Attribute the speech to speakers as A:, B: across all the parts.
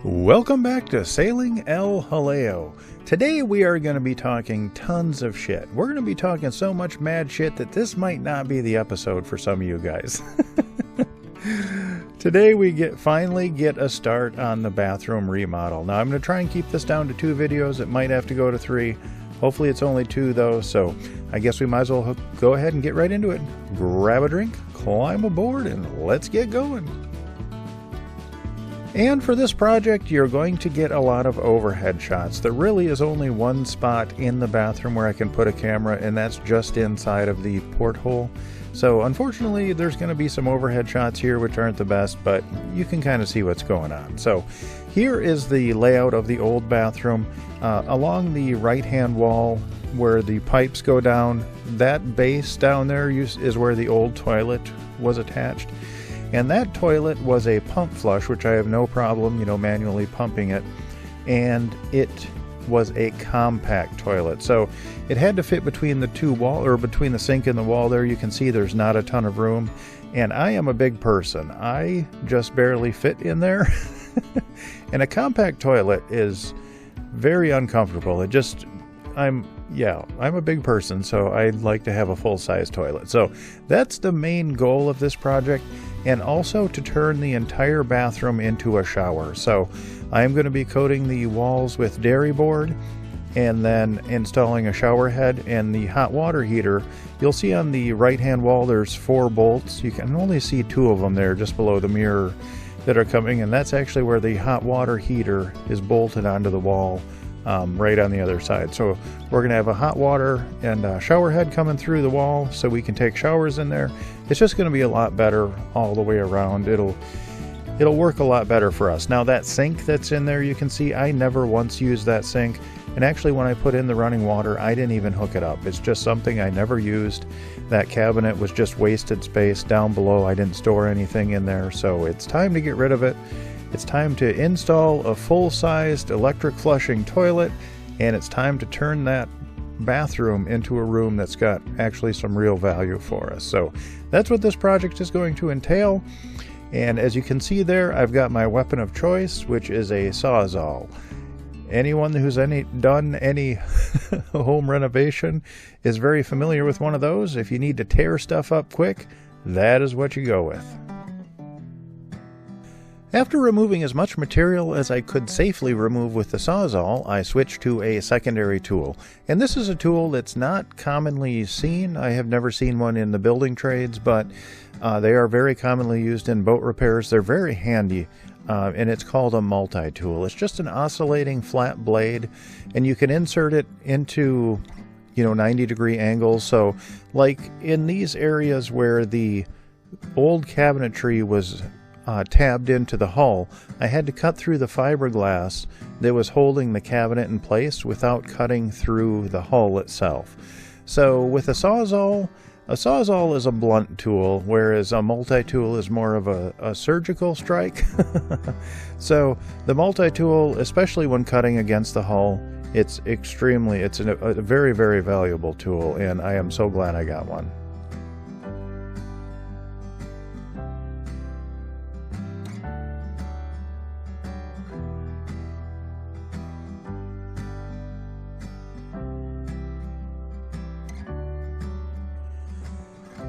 A: Welcome back to Sailing El Jaleo. Today we are going to be talking tons of shit. We're going to be talking so much mad shit that this might not be the episode for some of you guys. Today we finally get a start on the bathroom remodel. Now I'm going to try and keep this down to 2 videos. It might have to go to 3. Hopefully it's only 2 though, so I guess we might as well go ahead and get right into it. Grab a drink, climb aboard, and let's get going. And for this project, you're going to get a lot of overhead shots. There really is only one spot in the bathroom where I can put a camera, and that's just inside of the porthole. So unfortunately, there's going to be some overhead shots here which aren't the best, but you can kind of see what's going on. So here is the layout of the old bathroom. Along the right-hand wall where the pipes go down, that base down there is where the old toilet was attached. And that toilet was a pump flush, which I have no problem, manually pumping it. And it was a compact toilet. So it had to fit between the between the sink and the wall there. You can see there's not a ton of room. And I am a big person. I just barely fit in there. And a compact toilet is very uncomfortable. I'm a big person, so I'd like to have a full-size toilet. So that's the main goal of this project, and also to turn the entire bathroom into a shower. So I'm going to be coating the walls with dairy board and then installing a shower head and the hot water heater. You'll see on the right-hand wall there's 4 bolts. You can only see 2 of them there just below the mirror that are coming, and that's actually where the hot water heater is bolted onto the wall. Right on the other side. So we're going to have a hot water and a shower head coming through the wall so we can take showers in there. It's just going to be a lot better all the way around. It'll work a lot better for us. Now that sink that's in there, you can see I never once used that sink. And actually when I put in the running water, I didn't even hook it up. It's just something I never used. That cabinet was just wasted space down below. I didn't store anything in there. So it's time to get rid of it. It's time to install a full-sized electric flushing toilet, and it's time to turn that bathroom into a room that's got actually some real value for us. So that's what this project is going to entail. And as you can see there, I've got my weapon of choice, which is a Sawzall. Anyone who's done any home renovation is very familiar with one of those. If you need to tear stuff up quick, that is what you go with. After removing as much material as I could safely remove with the Sawzall, I switched to a secondary tool. And this is a tool that's not commonly seen. I have never seen one in the building trades, but they are very commonly used in boat repairs. They're very handy, and it's called a multi-tool. It's just an oscillating flat blade, and you can insert it into 90-degree angles. So like in these areas where the old cabinetry was tabbed into the hull, I had to cut through the fiberglass that was holding the cabinet in place without cutting through the hull itself. So with a Sawzall is a blunt tool, whereas a multi-tool is more of a surgical strike. So the multi-tool, especially when cutting against the hull, it's a very, very valuable tool, and I am so glad I got one.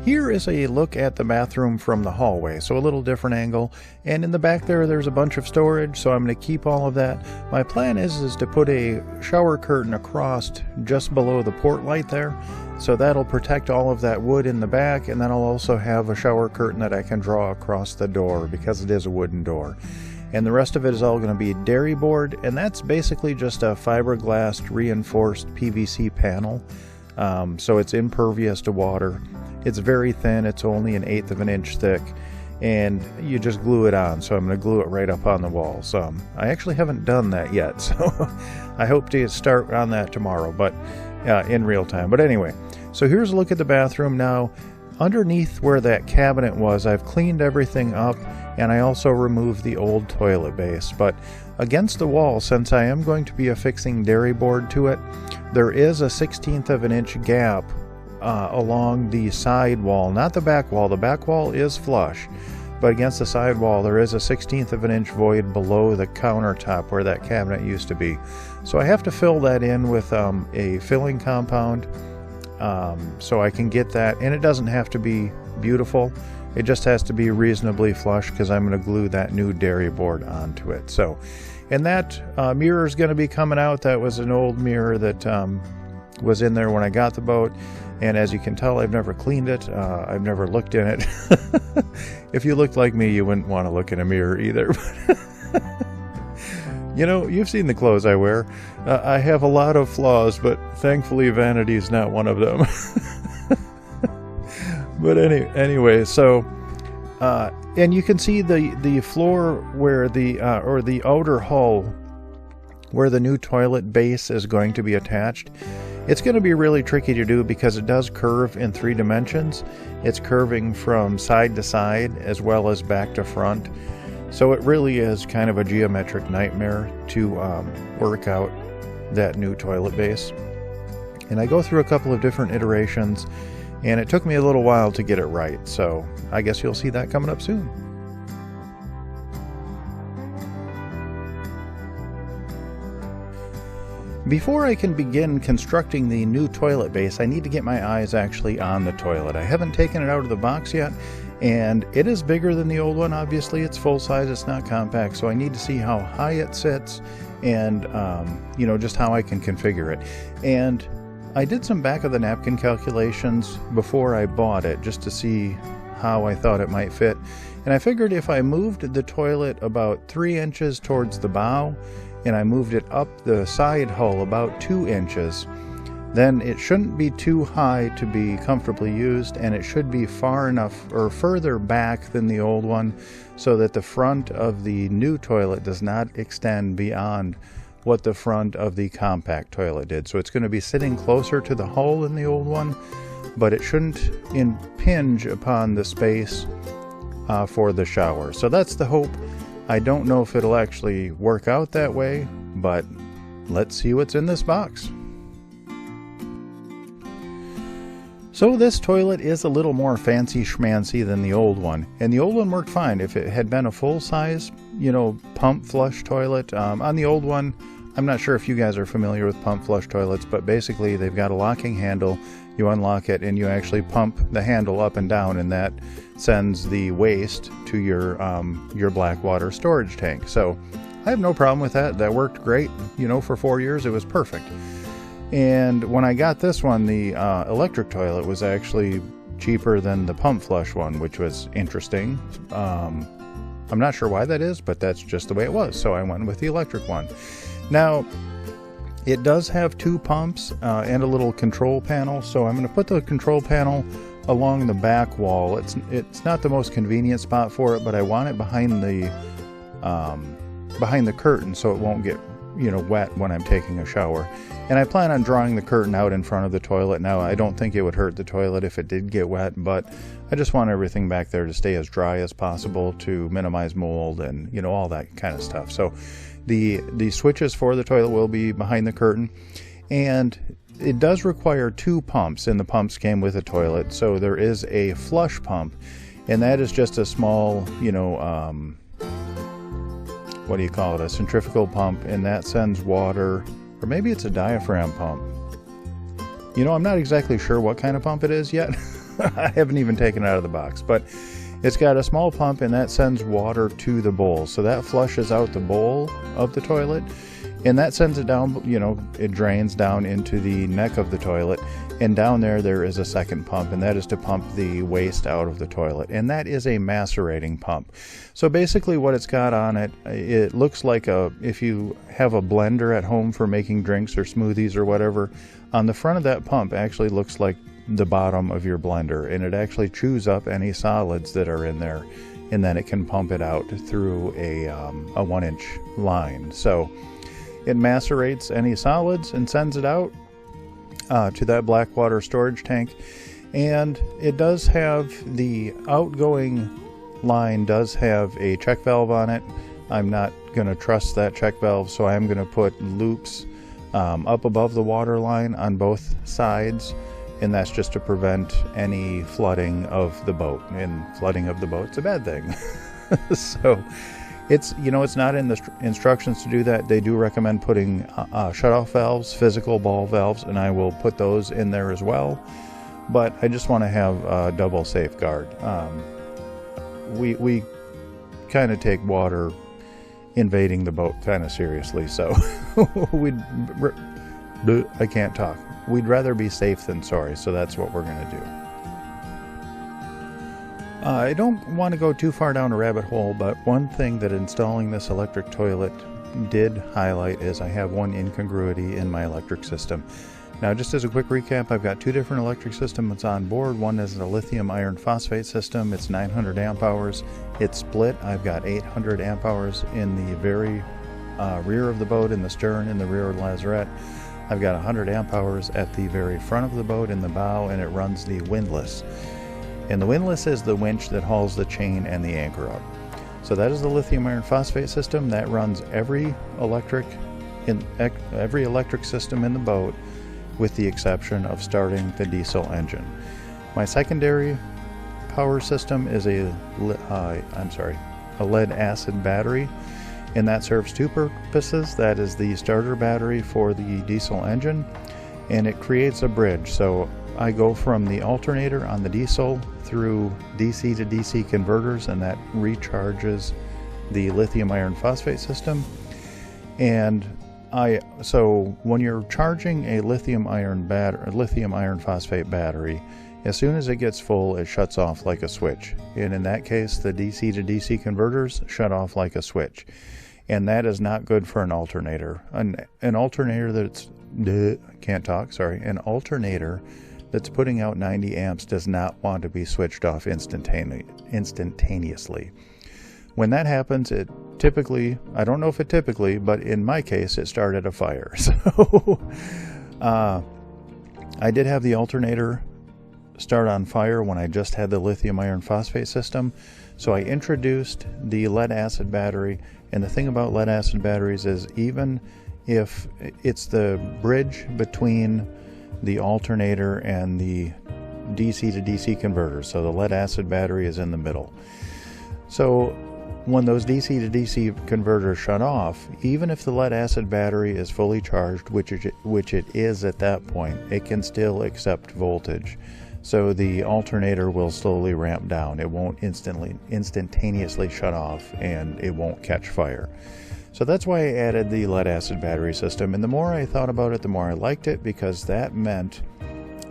A: Here is a look at the bathroom from the hallway, so a little different angle, and in the back there's a bunch of storage, so I'm going to keep all of that. My plan is to put a shower curtain across just below the port light there, so that'll protect all of that wood in the back, and then I'll also have a shower curtain that I can draw across the door because it is a wooden door. And the rest of it is all going to be dairy board, and that's basically just a fiberglass reinforced PVC panel, so it's impervious to water. It's very thin, it's only 1/8 of an inch thick, and you just glue it on. So I'm going to glue it right up on the wall. So I actually haven't done that yet, so I hope to start on that tomorrow, but in real time. But anyway, so here's a look at the bathroom now. Underneath where that cabinet was, I've cleaned everything up, and I also removed the old toilet base. But against the wall, since I am going to be affixing dairy board to it, there is a 1/16 of an inch gap along the side wall, not the back wall. The back wall is flush, but against the sidewall there is a 1/16 of an inch void below the countertop where that cabinet used to be. So I have to fill that in with a filling compound so I can get that, and it doesn't have to be beautiful, it just has to be reasonably flush because I'm going to glue that new dairy board onto it. So, and that mirror is going to be coming out. That was an old mirror that was in there when I got the boat, and as you can tell, I've never cleaned it. I've never looked in it. If you looked like me, you wouldn't want to look in a mirror either. You know, you've seen the clothes I wear. I have a lot of flaws, but thankfully vanity is not one of them. But anyway, so and you can see the floor where the or the outer hull where the new toilet base is going to be attached. It's going to be really tricky to do because it does curve in 3 dimensions. It's curving from side to side as well as back to front. So it really is kind of a geometric nightmare to work out that new toilet base. And I go through a couple of different iterations, and it took me a little while to get it right. So I guess you'll see that coming up soon. Before I can begin constructing the new toilet base, I need to get my eyes actually on the toilet. I haven't taken it out of the box yet, and it is bigger than the old one. Obviously, it's full size, it's not compact, so I need to see how high it sits and, you know, just how I can configure it. And I did some back of the napkin calculations before I bought it just to see how I thought it might fit. And I figured if I moved the toilet about 3 inches towards the bow, and I moved it up the side hull about 2 inches, then it shouldn't be too high to be comfortably used, and it should be far enough or further back than the old one so that the front of the new toilet does not extend beyond what the front of the compact toilet did. So it's going to be sitting closer to the hull than the old one, but it shouldn't impinge upon the space for the shower. So that's the hope. I don't know if it'll actually work out that way, but let's see what's in this box. So this toilet is a little more fancy schmancy than the old one, and the old one worked fine. If it had been a full-size, you know, pump flush toilet, on the old one, I'm not sure if you guys are familiar with pump flush toilets, but basically they've got a locking handle. You unlock it and you actually pump the handle up and down, and that sends the waste to your black water storage tank. So I have no problem with that. That worked great. You know, for 4 years it was perfect. And when I got this one, the electric toilet was actually cheaper than the pump flush one, which was interesting. I'm not sure why that is, but that's just the way it was. So I went with the electric one. Now, it does have 2 pumps and a little control panel. So I'm going to put the control panel along the back wall. It's not the most convenient spot for it, but I want it behind the curtain so it won't get, you know, wet when I'm taking a shower. And I plan on drawing the curtain out in front of the toilet. Now, I don't think it would hurt the toilet if it did get wet, but I just want everything back there to stay as dry as possible to minimize mold and, you know, all that kind of stuff. So the switches for the toilet will be behind the curtain, and it does require 2 pumps, and the pumps came with a toilet. So there is a flush pump, and that is just a small, you know, what do you call it, a centrifugal pump, and that sends water, or maybe it's a diaphragm pump. You know, I'm not exactly sure what kind of pump it is yet. I haven't even taken it out of the box, but it's got a small pump and that sends water to the bowl. So that flushes out the bowl of the toilet, and that sends it down, you know, it drains down into the neck of the toilet, and down there is a second pump, and that is to pump the waste out of the toilet, and that is a macerating pump. So basically what it's got on it, it looks like if you have a blender at home for making drinks or smoothies or whatever, on the front of that pump actually looks like the bottom of your blender, and it actually chews up any solids that are in there, and then it can pump it out through a 1-inch line. So it macerates any solids and sends it out to that black water storage tank. And it does have, the outgoing line does have a check valve on it. I'm not going to trust that check valve, so I'm going to put loops up above the water line on both sides, and that's just to prevent any flooding of the boat, and flooding of the boat's a bad thing. So it's, you know, it's not in the instructions to do that. They do recommend putting shutoff valves, physical ball valves, and I will put those in there as well. But I just want to have a double safeguard. We kind of take water invading the boat kind of seriously, so I can't talk. We'd rather be safe than sorry, so that's what we're going to do. I don't want to go too far down a rabbit hole, but one thing that installing this electric toilet did highlight is I have one incongruity in my electric system. Now, just as a quick recap, I've got two different electric systems on board. One is a lithium iron phosphate system. It's 900 amp hours. It's split. I've got 800 amp hours in the very rear of the boat, in the stern, in the rear lazarette. I've got 100 amp hours at the very front of the boat in the bow, and it runs the windlass. And the windlass is the winch that hauls the chain and the anchor up. So that is the lithium iron phosphate system that runs every electric system in the boat, with the exception of starting the diesel engine. My secondary power system is a lead acid battery, and that serves two purposes. That is the starter battery for the diesel engine, and it creates a bridge. So I go from the alternator on the diesel through DC to DC converters, and that recharges the lithium iron phosphate system. And so when you're charging a lithium iron phosphate battery, as soon as it gets full, it shuts off like a switch. And in that case, the DC to DC converters shut off like a switch. And that is not good for an alternator. An alternator that's an alternator that's putting out 90 amps does not want to be switched off instantaneously. When that happens, it typically, I don't know if it typically, but in my case, it started a fire. So I did have the alternator start on fire when I just had the lithium iron phosphate system. So I introduced the lead acid battery. And the thing about lead acid batteries is, even if it's the bridge between the alternator and the DC to DC converter, so the lead acid battery is in the middle. So when those DC to DC converters shut off, even if the lead acid battery is fully charged, which it is at that point, it can still accept voltage. So the alternator will slowly ramp down. It won't instantaneously shut off, and it won't catch fire. So that's why I added the lead acid battery system. And the more I thought about it, the more I liked it, because that meant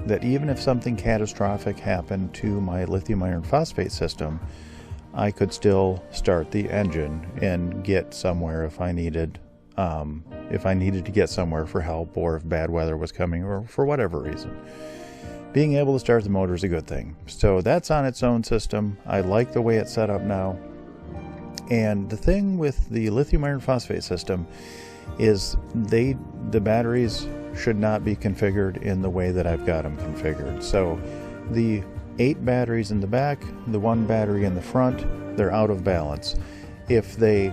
A: that even if something catastrophic happened to my lithium iron phosphate system, I could still start the engine and get somewhere if I needed to get somewhere for help, or if bad weather was coming, or for whatever reason. Being able to start the motor is a good thing. So that's on its own system. I like the way it's set up now. And the thing with the lithium iron phosphate system is the batteries should not be configured in the way that I've got them configured. So the 8 batteries in the back, the 1 battery in the front, they're out of balance. If they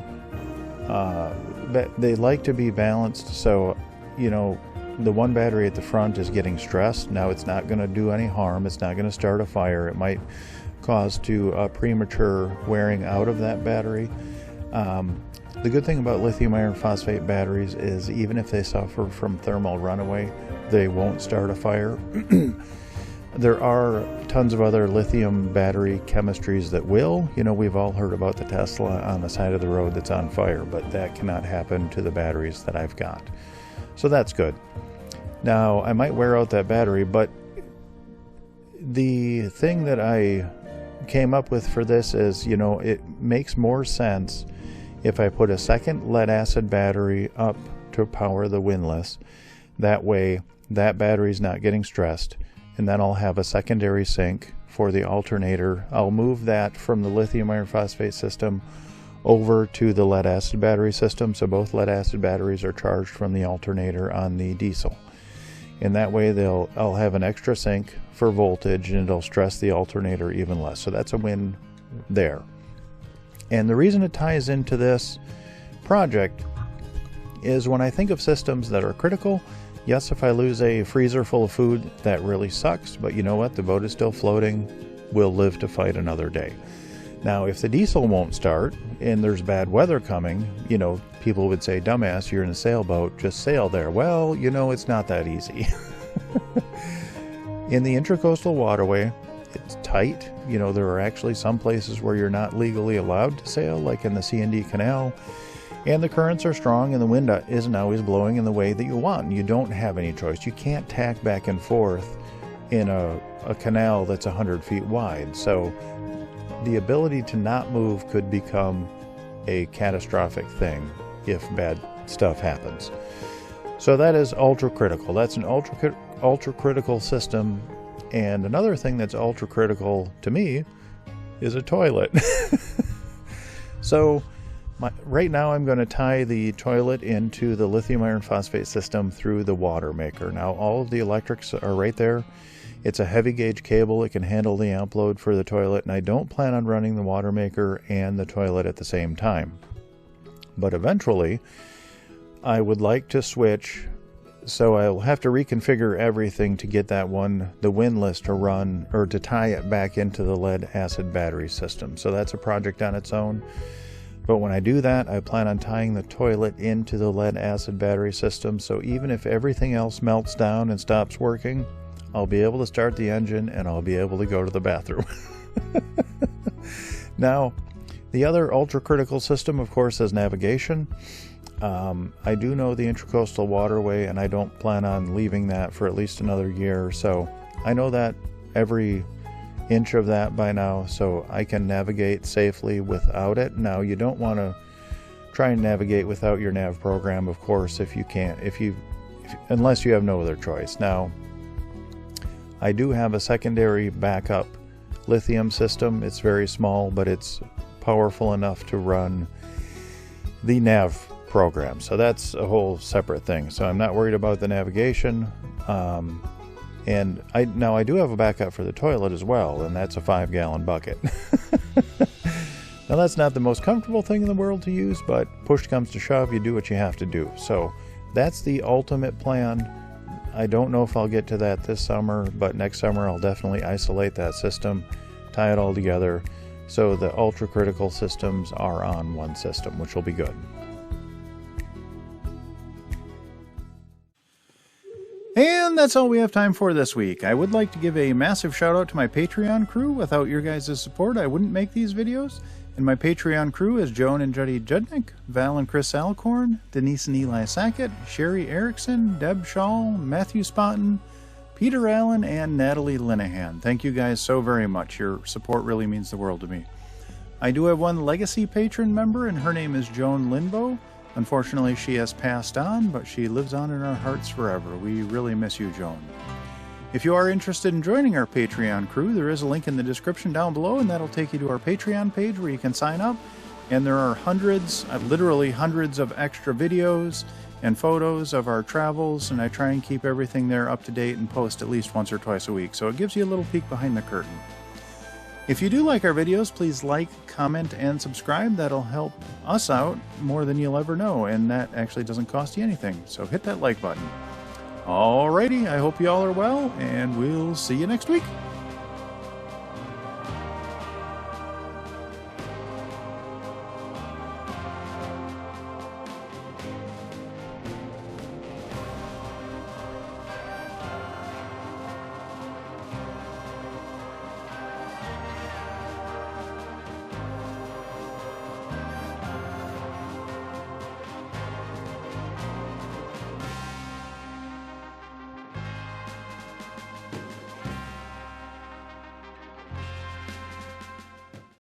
A: like to be balanced, so, you know, the 1 battery at the front is getting stressed. Now, it's not going to do any harm. It's not going to start a fire. It might cause to premature wearing out of that battery. The good thing about lithium iron phosphate batteries is, even if they suffer from thermal runaway, they won't start a fire. There are tons of other lithium battery chemistries that will. You know, we've all heard about the Tesla on the side of the road that's on fire, but that cannot happen to the batteries that I've got. So that's good. Now, I might wear out that battery, but the thing that I came up with for this is, you know, it makes more sense if I put a second lead acid battery up to power the windlass. That way, that battery's not getting stressed. And then I'll have a secondary sink for the alternator. I'll move that from the lithium iron phosphate system over to the lead acid battery system. So both lead acid batteries are charged from the alternator on the diesel. And that way I'll have an extra sink for voltage, and it'll stress the alternator even less. So that's a win there. And the reason it ties into this project is, when I think of systems that are critical, Yes, if I lose a freezer full of food, that really sucks, but you know what? The boat is still floating. We'll live to fight another day. Now, if the diesel won't start and there's bad weather coming, you know, people would say, dumbass, you're in a sailboat, just sail there. Well, you know, it's not that easy. In the Intracoastal Waterway, it's tight. You know, there are actually some places where you're not legally allowed to sail, like in the C&D Canal. And the currents are strong and the wind isn't always blowing in the way that you want. You don't have any choice. You can't tack back and forth in a canal that's 100 feet wide. So the ability to not move could become a catastrophic thing if bad stuff happens. So that is ultra critical. That's an ultra critical system. And another thing that's ultra critical to me is a toilet. So right now I'm going to tie the toilet into the lithium iron phosphate system through the water maker. Now all of the electrics are right there. It's a heavy gauge cable. It can handle the amp load for the toilet, and I don't plan on running the water maker and the toilet at the same time. But eventually I would like to switch, so I'll have to reconfigure everything to get the windlass to run, or to tie it back into the lead acid battery system. So that's a project on its own. But when I do that, I plan on tying the toilet into the lead acid battery system, so even if everything else melts down and stops working, I'll be able to start the engine and I'll be able to go to the bathroom. Now, the other ultra critical system, of course, is navigation. I do know the Intracoastal Waterway, and I don't plan on leaving that for at least another year. So I know that every inch of that by now, so I can navigate safely without it. Now, you don't want to try and navigate without your nav program, of course, if you can't, unless you have no other choice. Now, I do have a secondary backup lithium system. It's very small, but it's powerful enough to run the nav program. So that's a whole separate thing. So I'm not worried about the navigation. And I do have a backup for the toilet as well, and that's a 5-gallon bucket. Now, that's not the most comfortable thing in the world to use, but push comes to shove, you do what you have to do. So that's the ultimate plan. I don't know if I'll get to that this summer, but next summer I'll definitely isolate that system, tie it all together, so the ultra critical systems are on one system, which will be good. And that's all we have time for this week. I would like to give a massive shout out to my Patreon crew. Without your guys' support, I wouldn't make these videos. And my Patreon crew is Joan and Juddy Judnick, Val and Chris Alcorn, Denise and Eli Sackett, Sherry Erickson, Deb Shaw, Matthew Spotton, Peter Allen, and Natalie Linehan. Thank you guys so very much. Your support really means the world to me. I do have one legacy patron member, and her name is Joan Linbo. Unfortunately, she has passed on, but she lives on in our hearts forever. We really miss you, Joan. If you are interested in joining our Patreon crew, there is a link in the description down below, and that'll take you to our Patreon page where you can sign up. And there are hundreds, literally hundreds of extra videos and photos of our travels, and I try and keep everything there up to date and post at least once or twice a week, so it gives you a little peek behind the curtain. If you do like our videos, please like, comment, and subscribe. That'll help us out more than you'll ever know, and that actually doesn't cost you anything, so hit that like button. Alrighty, I hope you all are well, and we'll see you next week.